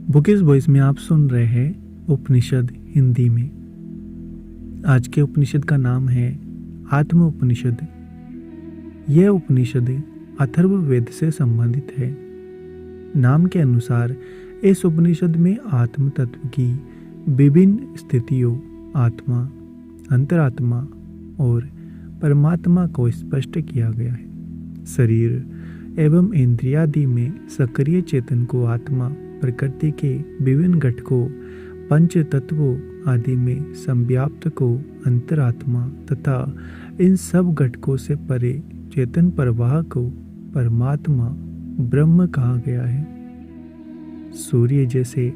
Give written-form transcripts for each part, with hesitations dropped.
Bookish voice में आप सुन रहे हैं उपनिषद हिंदी में। आज के उपनिषद का नाम है आत्म उपनिषद। यह उपनिषद अथर्ववेद से संबंधित है। नाम के अनुसार इस उपनिषद में आत्म तत्व की विभिन्न स्थितियों आत्मा, अंतरात्मा और परमात्मा को स्पष्ट किया गया है। शरीर एवं इंद्रियादि में सक्रिय चेतन को आत्मा, प्रकृति के विभिन्न घटकों, पंच तत्वों आदि में संव्याप्त को अंतरात्मा तथा इन सब घटकों से परे चेतन प्रवाह को परमात्मा ब्रह्म कहा गया है। सूर्य जैसे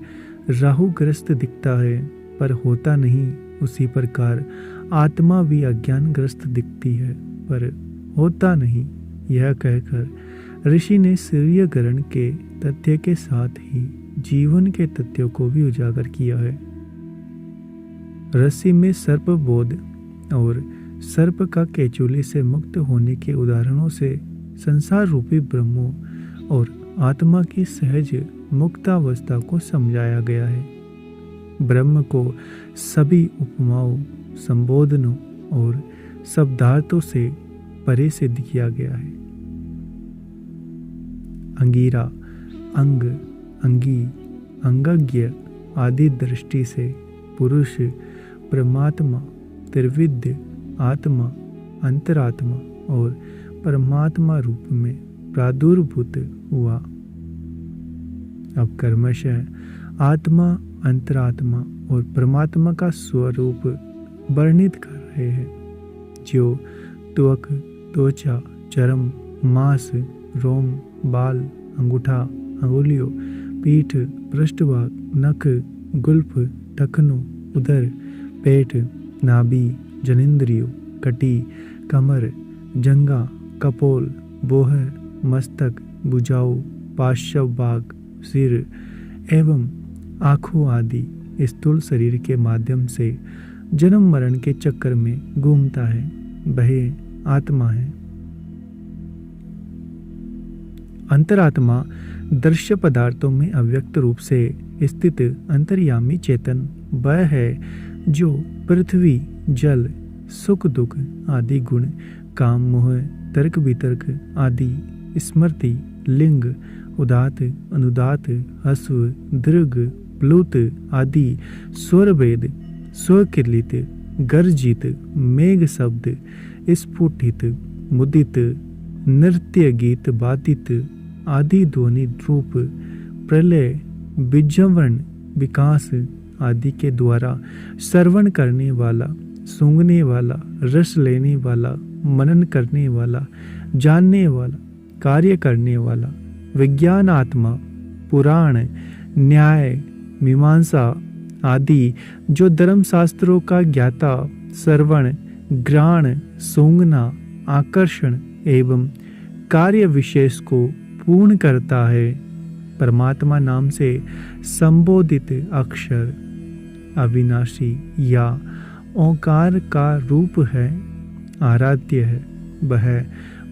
राहुग्रस्त दिखता है पर होता नहीं, उसी प्रकार आत्मा भी अज्ञानग्रस्त दिखती है पर होता नहीं। यह कहकर ऋषि ने सूर्य ग्रहण के तथ्य के साथ ही जीवन के तथ्यों को भी उजागर किया है। रस्सी में सर्प बोध और सर्प का केचुली से मुक्त होने के उदाहरणों से संसार रूपी ब्रह्मों और आत्मा की सहज मुक्तावस्था को समझाया गया है। ब्रह्म को सभी उपमाओं, संबोधनों और शब्दार्थों से परे सिद्ध किया गया है। अंगीरा, अंग, अंगी, अंगज्ञ आदि दृष्टि से पुरुष परमात्मा, त्रिविध आत्मा, अंतरात्मा और परमात्मा रूप में प्रादुर्भूत हुआ। अब क्रमशः आत्मा, अंतरात्मा और परमात्मा का स्वरूप वर्णित कर रहे हैं, जो त्वक, त्वचा, चर्म, मांस, रोम, बाल, अंगूठा, अंगुलियों, पीठ, पृष्ठभाग, नख, गुल्फ, टखनों, उदर, पेट, नाभि, जनेंद्रियों, कटी, कमर, जंगा, कपोल, बोहर, मस्तक, भुजाओं, पार्श्व भाग, सिर एवं आँखों आदि स्थूल शरीर के माध्यम से जन्म मरण के चक्कर में घूमता है, वह आत्मा है। अंतरात्मा दृश्य पदार्थों में अव्यक्त रूप से स्थित अंतर्यामी चेतन वह है जो पृथ्वी, जल, सुख दुख आदि गुण, काम, मोह, तर्क वितर्क आदि, स्मृति, लिंग, उदात, अनुदात, हस्व, दीर्घ, प्लुत आदि स्वरभेद, स्वकिलित, गर्जित, मेघ शब्द, स्फुटित, मुदित, नृत्य गीत बाधित आदि ध्वनि रूप, प्रलय, विजृंभण, विकास आदि के द्वारा श्रवण करने वाला, सूंघने वाला, रस लेने वाला, मनन करने वाला, जानने वाला, कार्य करने वाला, विज्ञान आत्मा, पुराण, न्याय, मीमांसा आदि जो धर्मशास्त्रों का ज्ञाता, श्रवण, घ्राण, सूंघना, आकर्षण एवं कार्य विशेष को पूर्ण करता है। परमात्मा नाम से संबोधित अक्षर अविनाशी या ओंकार का रूप है, आराध्य है। वह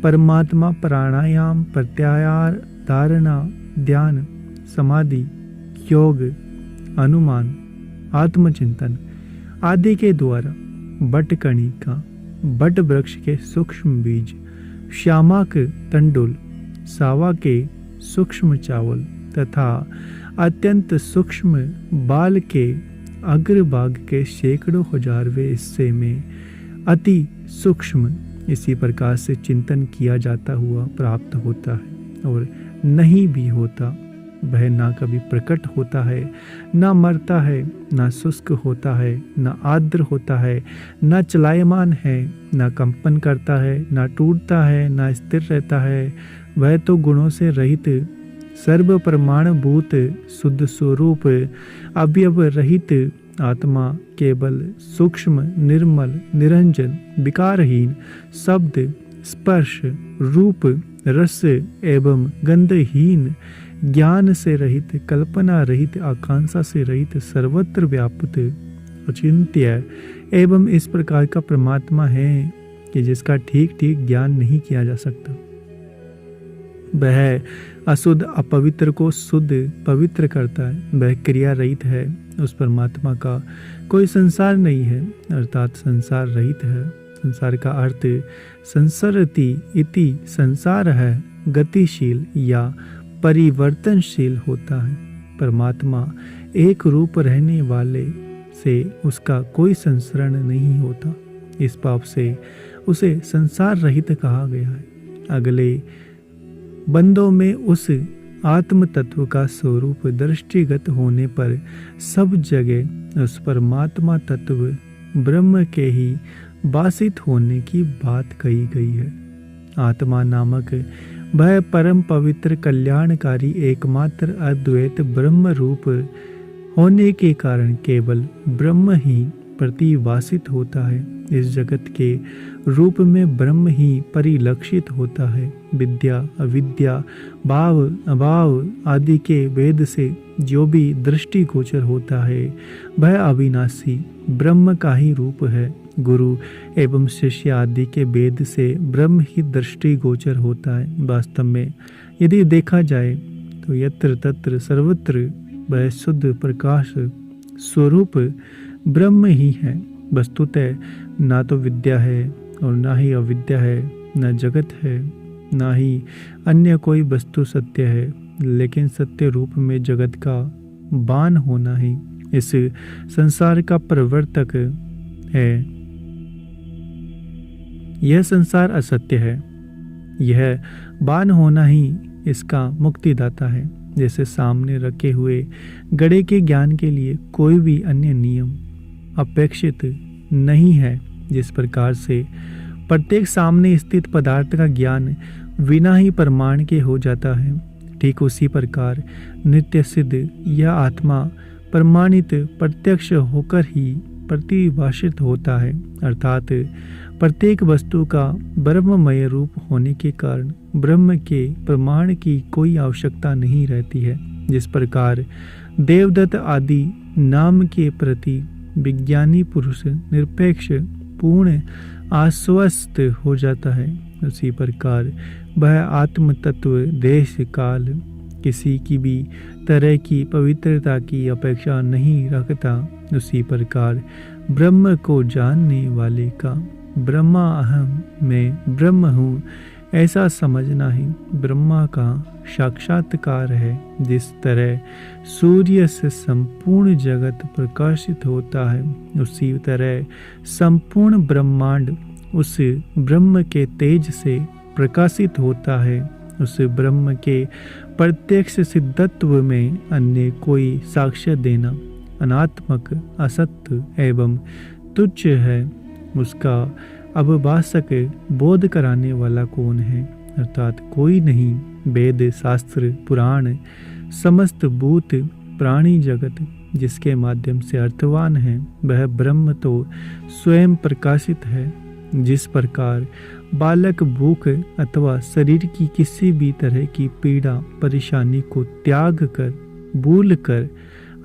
परमात्मा प्राणायाम, प्रत्याहार, धारणा, ध्यान, समाधि, योग, अनुमान, आत्मचिंतन आदि के द्वारा बटकणिका, बट वृक्ष के सूक्ष्म बीज, श्यामाक तंडुल, सावा के सूक्ष्म चावल तथा अत्यंत सूक्ष्म बाल के अग्रभाग के सैकड़ों हजारवें हिस्से में अति सूक्ष्म इसी प्रकार से चिंतन किया जाता हुआ प्राप्त होता है और नहीं भी होता। वह ना कभी प्रकट होता है, ना मरता है, ना शुष्क होता है, ना आर्द्र होता है, ना चलायमान है, ना कंपन करता है, ना टूटता है, ना स्थिर रहता है। वह तो गुणों से रहित, सर्व प्रमाणभूत, शुद्ध स्वरूप, अवयव रहित आत्मा, केवल सूक्ष्म, निर्मल, निरंजन, विकारहीन, शब्द, स्पर्श, रूप, रस एवं गंधहीन, ज्ञान से रहित, कल्पना रहित, आकांक्षा से रहित, सर्वत्र व्याप्त, अचिंत्य एवं इस प्रकार का परमात्मा है कि जिसका ठीक ठीक ज्ञान नहीं किया जा सकता। वह अशुद्ध अपवित्र को शुद्ध पवित्र करता है। वह क्रिया रहित है। उस परमात्मा का कोई संसार नहीं है, अर्थात संसार रहित है। संसार का अर्थ संसरति इति संसार है, गतिशील या परिवर्तनशील होता है। परमात्मा एक रूप रहने वाले से उसका कोई संसरण नहीं होता। इस पाप से उसे संसार रहित कहा गया है। अगले बंदों में उस आत्म तत्व का स्वरूप दृष्टिगत होने पर सब जगह उस परमात्मा तत्व ब्रह्म के ही वासित होने की बात कही गई है। आत्मा नामक वह परम पवित्र कल्याणकारी एकमात्र अद्वैत ब्रह्म रूप होने के कारण केवल ब्रह्म ही प्रतिवासित होता है। इस जगत के रूप में ब्रह्म ही परिलक्षित होता है। विद्या अविद्या भाव अभाव आदि के वेद से जो भी दृष्टि गोचर होता है वह अविनाशी ब्रह्म का ही रूप है। गुरु एवं शिष्य आदि के वेद से ब्रह्म ही दृष्टि गोचर होता है। वास्तव में यदि देखा जाए तो यत्र तत्र सर्वत्र वह शुद्ध प्रकाश स्वरूप ब्रह्म ही है। वस्तुतः ना तो विद्या है और ना ही अविद्या है, न जगत है, ना ही अन्य कोई वस्तु सत्य है, लेकिन सत्य रूप में जगत का बान होना ही इस संसार का प्रवर्तक है। यह संसार असत्य है, यह बान होना ही इसका मुक्तिदाता है। जैसे सामने रखे हुए गड़े के ज्ञान के लिए कोई भी अन्य नियम अपेक्षित नहीं है, जिस प्रकार से प्रत्येक सामने स्थित पदार्थ का ज्ञान बिना ही प्रमाण के हो जाता है, ठीक उसी प्रकार नित्य सिद्ध यह आत्मा प्रमाणित प्रत्यक्ष होकर ही प्रतिभाषित होता है। अर्थात प्रत्येक वस्तु का ब्रह्ममय रूप होने के कारण ब्रह्म के प्रमाण की कोई आवश्यकता नहीं रहती है। जिस प्रकार देवदत्त आदि नाम के प्रति विज्ञानी पुरुष निरपेक्ष पूर्ण आश्वस्त हो जाता है, उसी प्रकार वह आत्म तत्व देश काल किसी की भी तरह की पवित्रता की अपेक्षा नहीं रखता। उसी प्रकार ब्रह्म को जानने वाले का ब्रह्मा अहम मैं ब्रह्म हूँ ऐसा समझना ही ब्रह्मा का साक्षात्कार है। जिस तरह सूर्य से संपूर्ण जगत प्रकाशित होता है, उसी तरह संपूर्ण ब्रह्मांड उस ब्रह्म के तेज से प्रकाशित होता है। उस ब्रह्म के प्रत्यक्ष सिद्धत्व में अन्य कोई साक्ष्य देना अनात्मक असत्य एवं तुच्छ है। उसका अवभाषक बोध कराने वाला कौन है? अर्थात कोई नहीं। वेद शास्त्र पुराण समस्त भूत प्राणी जगत जिसके माध्यम से अर्थवान है वह ब्रह्म तो स्वयं प्रकाशित है। जिस प्रकार बालक भूख अथवा शरीर की किसी भी तरह की पीड़ा परेशानी को त्याग कर भूल कर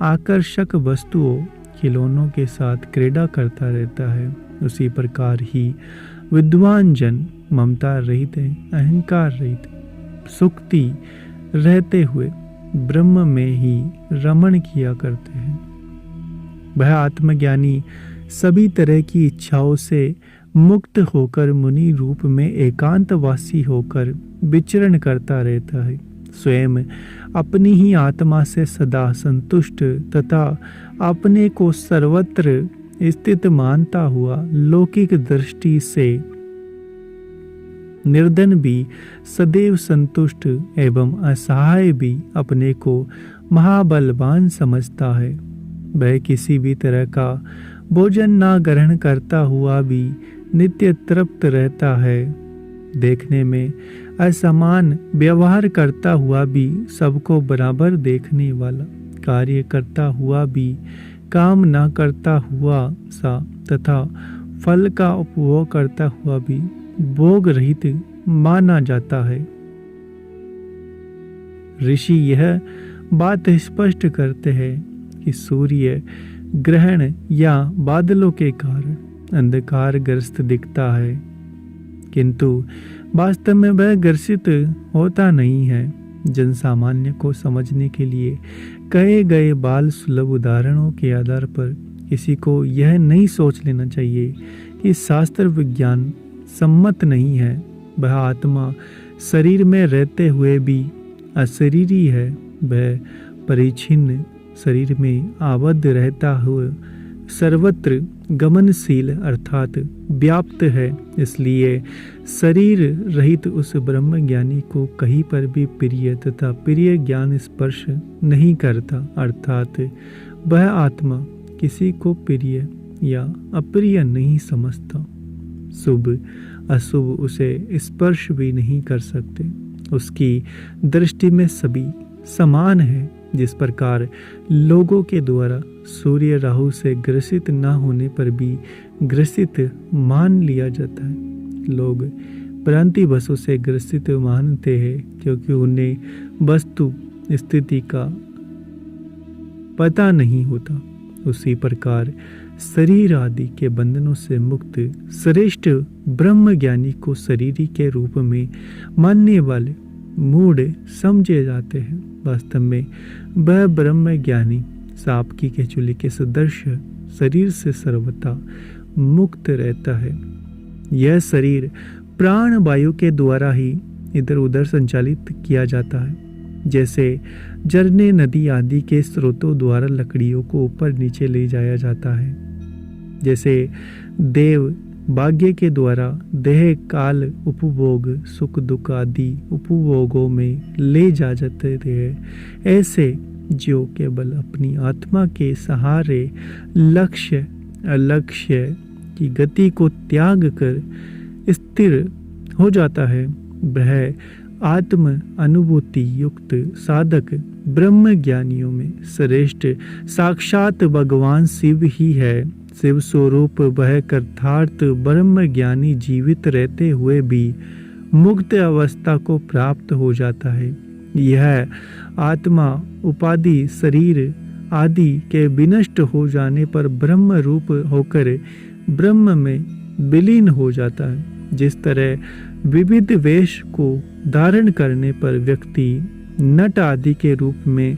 आकर्षक वस्तुओं खिलौनों के साथ क्रीड़ा करता रहता है, उसी प्रकार ही विद्वान जन ममता रहित अहंकार रहित सुक्ति रहते हुए ब्रह्म में ही रमण किया करते हैं। वह आत्मज्ञानी सभी तरह की इच्छाओं से मुक्त होकर मुनि रूप में एकांतवासी होकर विचरण करता रहता है। स्वयं अपनी ही आत्मा से सदा संतुष्ट तथा अपने को सर्वत्र स्थित मानता हुआ लौकिक दृष्टि से निर्धन भी सदैव संतुष्ट एवं असहाय भी अपने को महाबलवान समझता है। वह किसी भी तरह का भोजन ना ग्रहण करता हुआ भी नित्य तृप्त रहता है। देखने में असमान व्यवहार करता हुआ भी सबको बराबर देखने वाला, कार्य करता हुआ भी काम ना करता हुआ सा तथा फल का उपभोग करता हुआ भी भोग रहित माना जाता है। ऋषि यह बात स्पष्ट करते हैं कि सूर्य ग्रहण या बादलों के कारण अंधकारग्रस्त दिखता है, किंतु वास्तव में वह ग्रसित होता नहीं है। जन सामान्य को समझने के लिए कहे गए बाल सुलभ उदाहरणों के आधार पर किसी को यह नहीं सोच लेना चाहिए कि शास्त्र विज्ञान सम्मत नहीं है। वह आत्मा शरीर में रहते हुए भी अशरीरी है। वह परिच्छिन्न शरीर में आबद्ध रहता हुआ सर्वत्र गमनशील अर्थात व्याप्त है। इसलिए शरीर रहित उस ब्रह्म ज्ञानी को कहीं पर भी प्रिय तथा प्रिय ज्ञान स्पर्श नहीं करता, अर्थात वह आत्मा किसी को प्रिय या अप्रिय नहीं समझता। शुभ अशुभ उसे स्पर्श भी नहीं कर सकते। उसकी दृष्टि में सभी समान है। जिस प्रकार लोगों के द्वारा सूर्य राहु से ग्रसित न होने पर भी ग्रसित मान लिया जाता है, लोग भ्रांतिवश उसे ग्रसित मानते हैं क्योंकि उन्हें वस्तु स्थिति का पता नहीं होता। उसी प्रकार शरीर आदि के बंधनों से मुक्त श्रेष्ठ ब्रह्म ज्ञानी को शरीरी के रूप में मानने वाले मूढ़ समझे जाते हैं। वास्तव में वह ब्रह्म ज्ञानी सांप की केचुली के सदृश शरीर से सर्वथा मुक्त रहता है। यह शरीर प्राण वायु के द्वारा ही इधर उधर संचालित किया जाता है। जैसे झरने नदी आदि के स्रोतों द्वारा लकड़ियों को ऊपर नीचे ले जाया जाता है, जैसे देव भाग्य के द्वारा देह काल उपभोग सुख दुख आदि उपभोगों में ले जा जाते थे, ऐसे जो केवल अपनी आत्मा के सहारे लक्ष्य अलक्ष्य की गति को त्याग कर स्थिर हो जाता है, वह आत्म अनुभूति युक्त साधक ब्रह्म ज्ञानियों में श्रेष्ठ साक्षात भगवान शिव ही है। शिव स्वरूप वह कर्तार्थ ब्रह्म ज्ञानी जीवित रहते हुए भी मुक्त अवस्था को प्राप्त हो जाता है। यह आत्मा उपाधि शरीर आदि के विनष्ट हो जाने पर ब्रह्म रूप होकर ब्रह्म में विलीन हो जाता है। जिस तरह विविध वेश को धारण करने पर व्यक्ति नट आदि के रूप में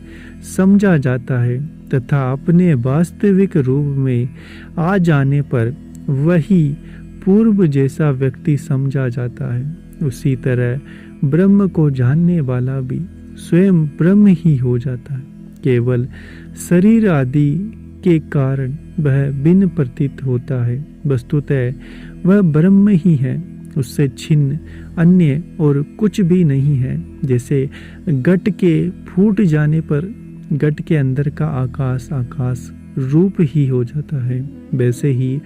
समझा जाता है तथा अपने वास्तविक रूप में आ जाने पर वही पूर्व जैसा व्यक्ति समझा जाता है, उसी तरह ब्रह्म को जानने वाला भी स्वयं ब्रह्म ही हो जाता है। केवल शरीर आदि के कारण वह भिन्न प्रतीत होता है, वस्तुतः वह ब्रह्म ही है, उससे छिन्न अन्य और कुछ भी नहीं है। जैसे घट के फूट जाने पर घट के अंदर का आकाश आकाश रूप ही हो जाता है, वैसे ही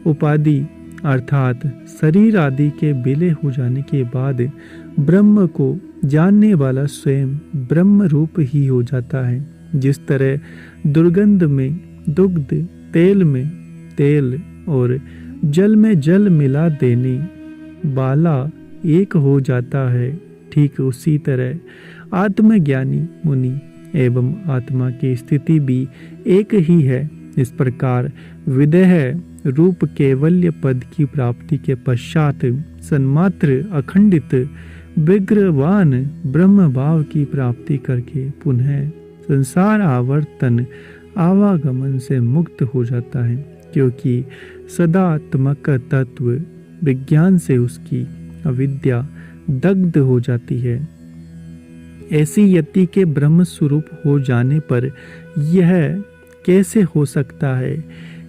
उपाधि अर्थात शरीर आदि के विलय हो जाने के बाद ब्रह्म को जानने वाला स्वयं ब्रह्म रूप ही हो जाता है। जिस तरह दुर्गंध में दुग्ध, तेल में तेल और जल में जल मिला देने वाला एक हो जाता है, ठीक उसी तरह आत्मज्ञानी मुनि एवं आत्मा की स्थिति भी एक ही है। इस प्रकार विदेह रूप कैवल्य पद की प्राप्ति के पश्चात सन्मात्र अखंडित विग्रहवान ब्रह्म भाव की प्राप्ति करके पुनः संसार आवर्तन आवागमन से मुक्त हो जाता है, क्योंकि सदात्मक तत्व विज्ञान से उसकी अविद्या दग्ध हो जाती है। ऐसी यति के ब्रह्म स्वरूप हो जाने पर यह कैसे हो सकता है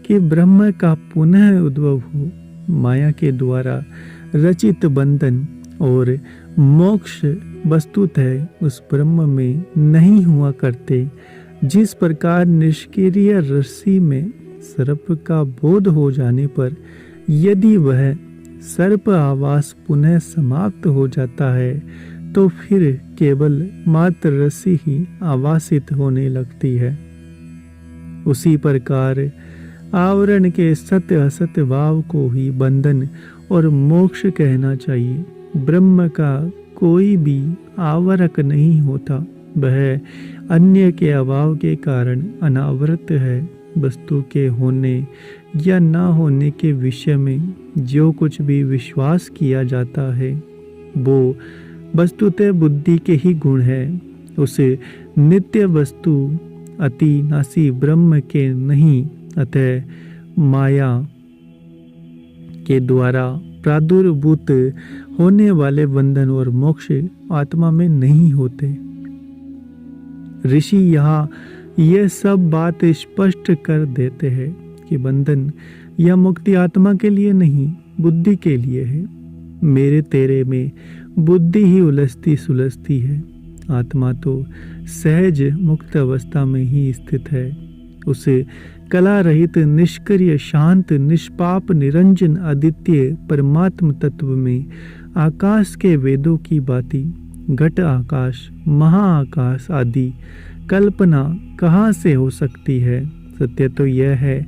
कि ब्रह्म का पुनः उद्भव हो। माया के द्वारा रचित बंधन और मोक्ष वस्तुतः उस ब्रह्म में नहीं हुआ करते। जिस प्रकार निष्क्रिय रस्सी में सर्प का बोध हो जाने पर यदि वह सर्प आवास पुनः समाप्त हो जाता है तो फिर केवल मात्र रस्सी ही आवासित होने लगती है। उसी प्रकार आवरण के सत्य असत्य भाव को ही बंधन और मोक्ष कहना चाहिए। ब्रह्म का कोई भी आवरक नहीं होता, वह अन्य के अभाव के कारण अनावृत है। वस्तु के होने या ना होने के विषय में जो कुछ भी विश्वास किया जाता है वो वस्तुतः बुद्धि के ही गुण है। उस नित्य वस्तु अतिनाशी ब्रह्म के नहीं, अतः माया के द्वारा प्रादुर्भूत होने वाले बंधन और मोक्ष आत्मा में नहीं होते। ऋषि यहाँ यह सब बात स्पष्ट कर देते हैं कि बंधन या मुक्ति आत्मा के लिए नहीं, बुद्धि के लिए है। मेरे तेरे में बुद्धि ही उलझती सुलझती है, आत्मा तो सहज मुक्त अवस्था में ही स्थित है। उसे कला रहित निष्क्रिय शांत निष्पाप निरंजन अद्वितीय परमात्म तत्व में आकाश के वेदों की भांति घट आकाश महाआकाश आदि कल्पना कहाँ से हो सकती है। सत्य तो यह है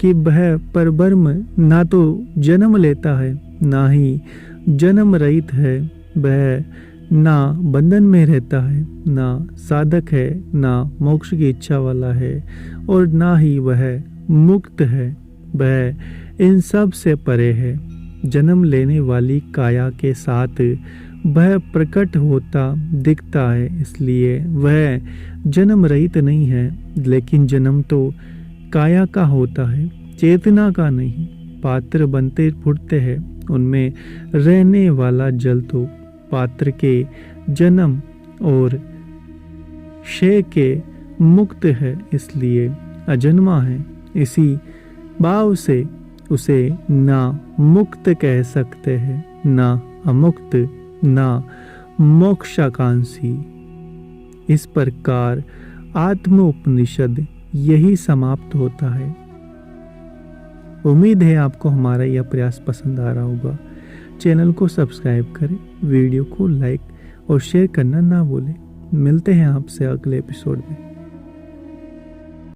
कि वह परब्रह्म ना तो जन्म लेता है ना ही जन्म रहित है, वह ना बंधन में रहता है, ना साधक है, ना मोक्ष की इच्छा वाला है और ना ही वह मुक्त है। वह इन सब से परे है। जन्म लेने वाली काया के साथ वह प्रकट होता दिखता है, इसलिए वह जन्म रहित नहीं है। लेकिन जन्म तो काया का होता है, चेतना का नहीं। पात्र बनते फुटते हैं, उनमें रहने वाला जल तो पात्र के जन्म और क्षय के मुक्त है, इसलिए अजन्मा है। इसी भाव से उसे ना मुक्त कह सकते हैं, ना अमुक्त, ना मोक्षाकांक्षी। इस प्रकार आत्मोपनिषद यही समाप्त होता है। उम्मीद है आपको हमारा यह प्रयास पसंद आ रहा होगा। चैनल को सब्सक्राइब करें, वीडियो को लाइक और शेयर करना ना भूलें। मिलते हैं आपसे अगले एपिसोड में।